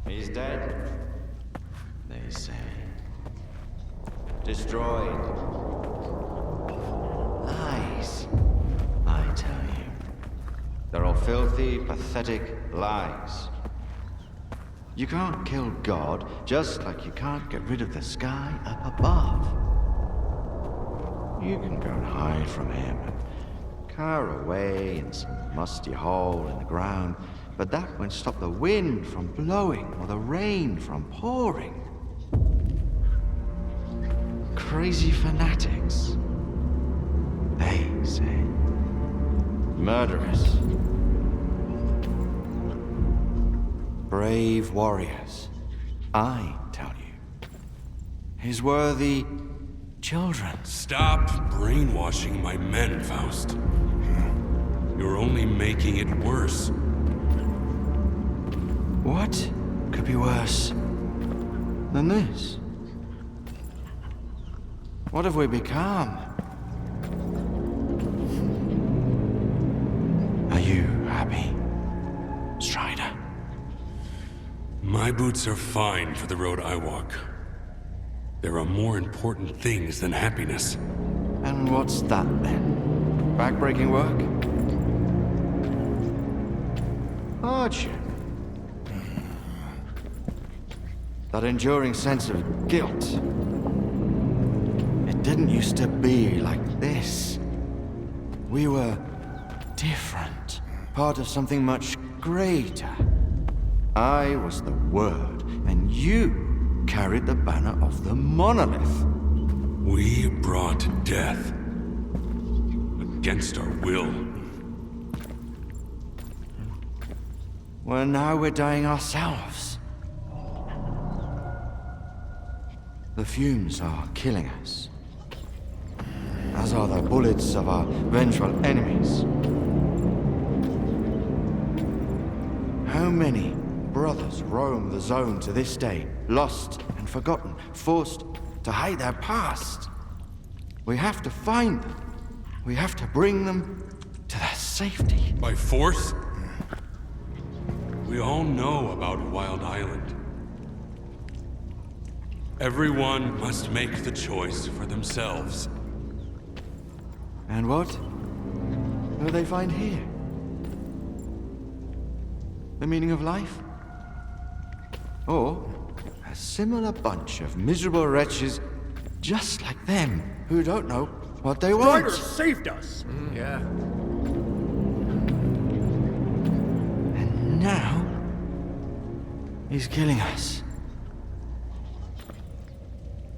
He's dead, they say. Destroyed. Lies, I tell you. They're all filthy, pathetic lies. You can't kill God, just like you can't get rid of the sky up above. You can go and hide from him and cower away in some musty hole in the ground, but that won't stop the wind from blowing or the rain from pouring. Crazy fanatics, they say. Murderers. Brave warriors, I tell you. His worthy children. Stop brainwashing my men, Faust. You're only making it worse. What could be worse than this? What have we become? Are you happy, Strider? My boots are fine for the road I walk. There are more important things than happiness. And what's that then? Backbreaking work? Hardship? That enduring sense of guilt? It didn't used to be like this. We were different, part of something much greater. I was the Word, and you carried the banner of the Monolith. We brought death against our will. Well, now we're dying ourselves. The fumes are killing us, as are the bullets of our vengeful enemies. How many brothers roam the zone to this day, lost and forgotten, forced to hide their past? We have to find them. We have to bring them to their safety. By force? We all know about Wild Island. Everyone must make the choice for themselves. And what will they find here? The meaning of life? Or a similar bunch of miserable wretches just like them who don't know what they want? Strider saved us! Yeah. And now he's killing us.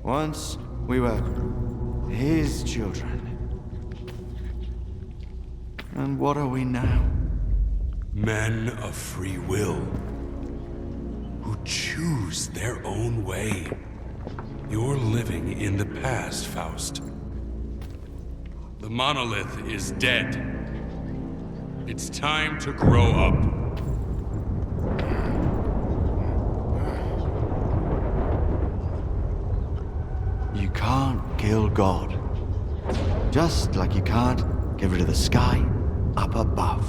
Once we were his children. And what are we now? Men of free will, who choose their own way. You're living in the past, Faust. The Monolith is dead. It's time to grow up. You can't kill God. Just like you can't get rid of the sky up above.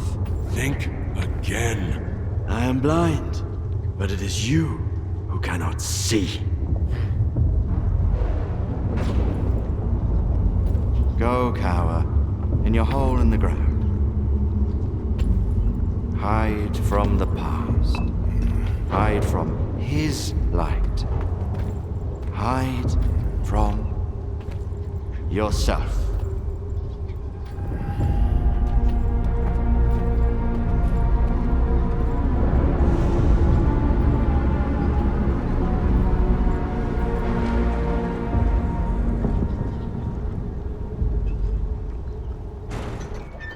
Think again. I am blind, but it is you who cannot see. Go cower in your hole in the ground. Hide from the past. Hide from his light. Hide from yourself.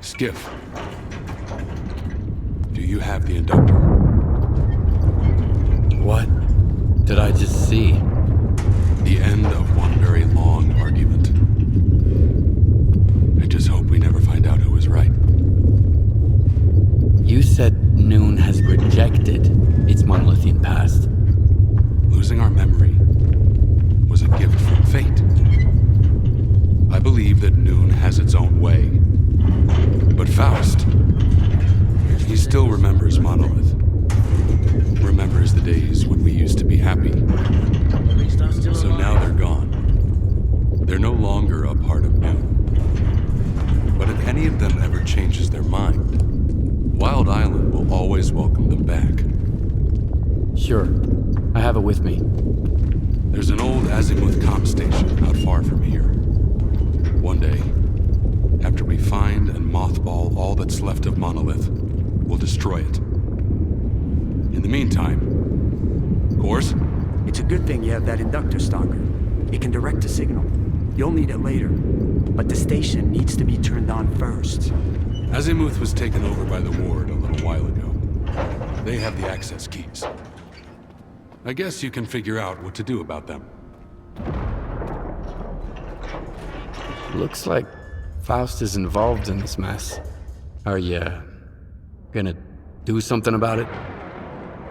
Skiff. Do you have the inductor? What did I just see? The end of one very long argument. I just hope we never find out who was right. You said Noon has rejected its monolithian past. Losing our memory was a gift from fate. I believe that Noon has its own way. But Faust, his He still remembers Monolith. Remembers the days when we used to be happy. So now they're gone. They're no longer a part of Noon. But if any of them ever changes their mind, Wild Island will always welcome them back. Sure. I have it with me. There's an old Azimuth comm station not far from here. One day, after we find and mothball all that's left of Monolith, we'll destroy it. In the meantime, course? It's a good thing you have that inductor, Stalker. It can direct a signal. You'll need it later. But the station needs to be turned on first. Azimuth was taken over by the Ward a little while ago. They have the access keys. I guess you can figure out what to do about them. Looks like Faust is involved in this mess. Are you gonna do something about it?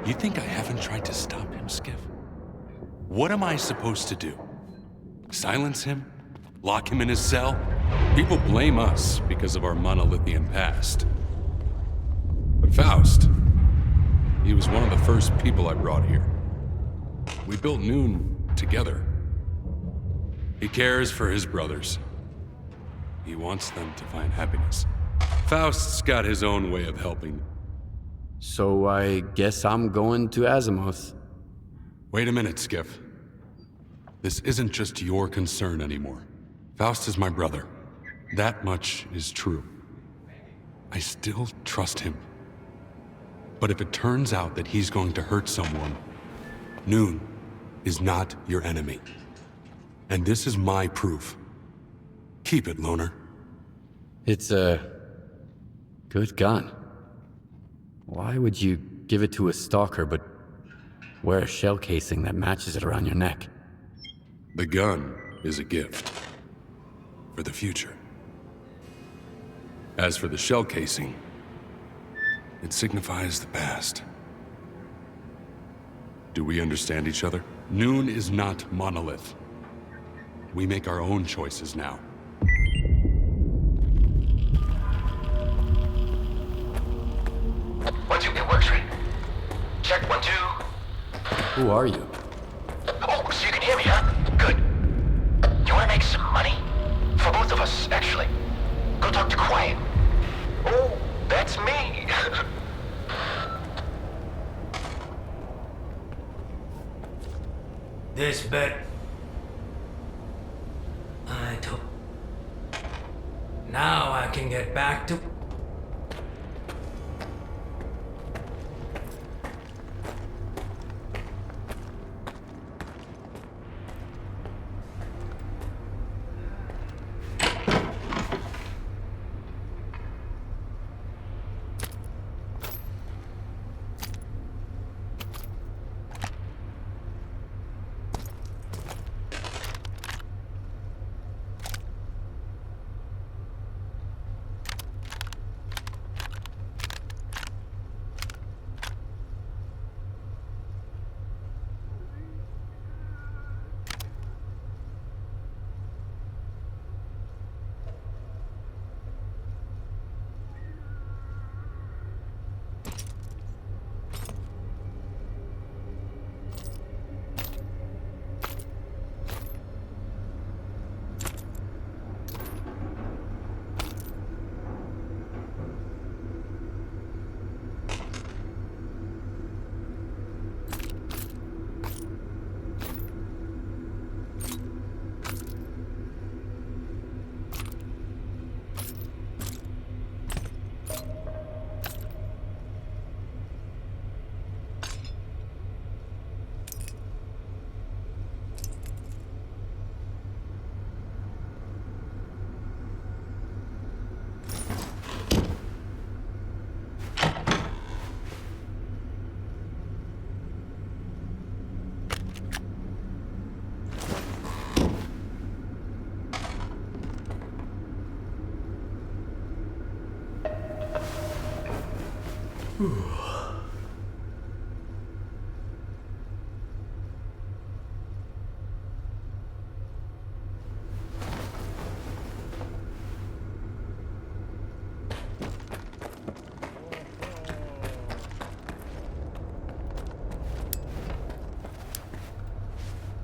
You think I haven't tried to stop him, Skiff? What am I supposed to do? Silence him? Lock him in his cell? People blame us because of our Monolithian past. But Faust, he was one of the first people I brought here. We built Noon together. He cares for his brothers. He wants them to find happiness. Faust's got his own way of helping. So I guess I'm going to Azimuth. Wait a minute, Skiff. This isn't just your concern anymore. Faust is my brother. That much is true. I still trust him. But if it turns out that he's going to hurt someone, Noon is not your enemy. And this is my proof. Keep it, Loner. It's a good gun. Why would you give it to a stalker but wear a shell casing that matches it around your neck? The gun is a gift. For the future. As for the shell casing, it signifies the past. Do we understand each other? Noon is not Monolith. We make our own choices now. One, two, it works, right? Check, 1, 2. Who are you? Oh, so you can hear me, huh? Good. You wanna make some money? For both of us, actually. Go talk to Quiet. Oh, that's me. This bet I took. Now I can get back to...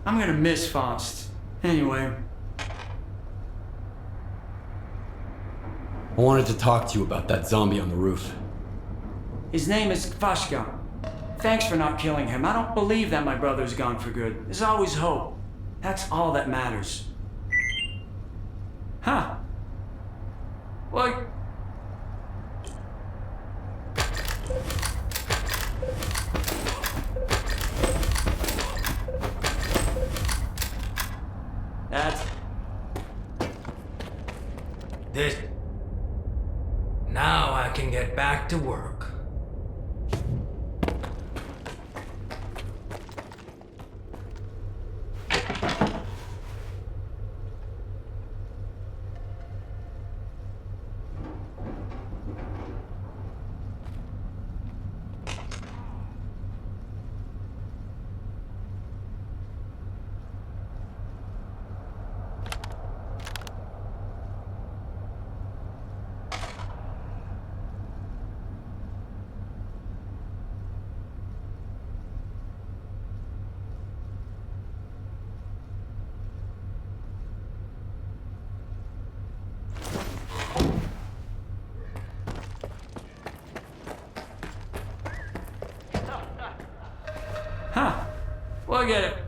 I'm gonna miss Faust. Anyway. I wanted to talk to you about that zombie on the roof. His name is Kvashka. Thanks for not killing him. I don't believe that my brother's gone for good. There's always hope. That's all that matters. Huh. Like... That's... This... Now I can get back to work. Huh. Look at it.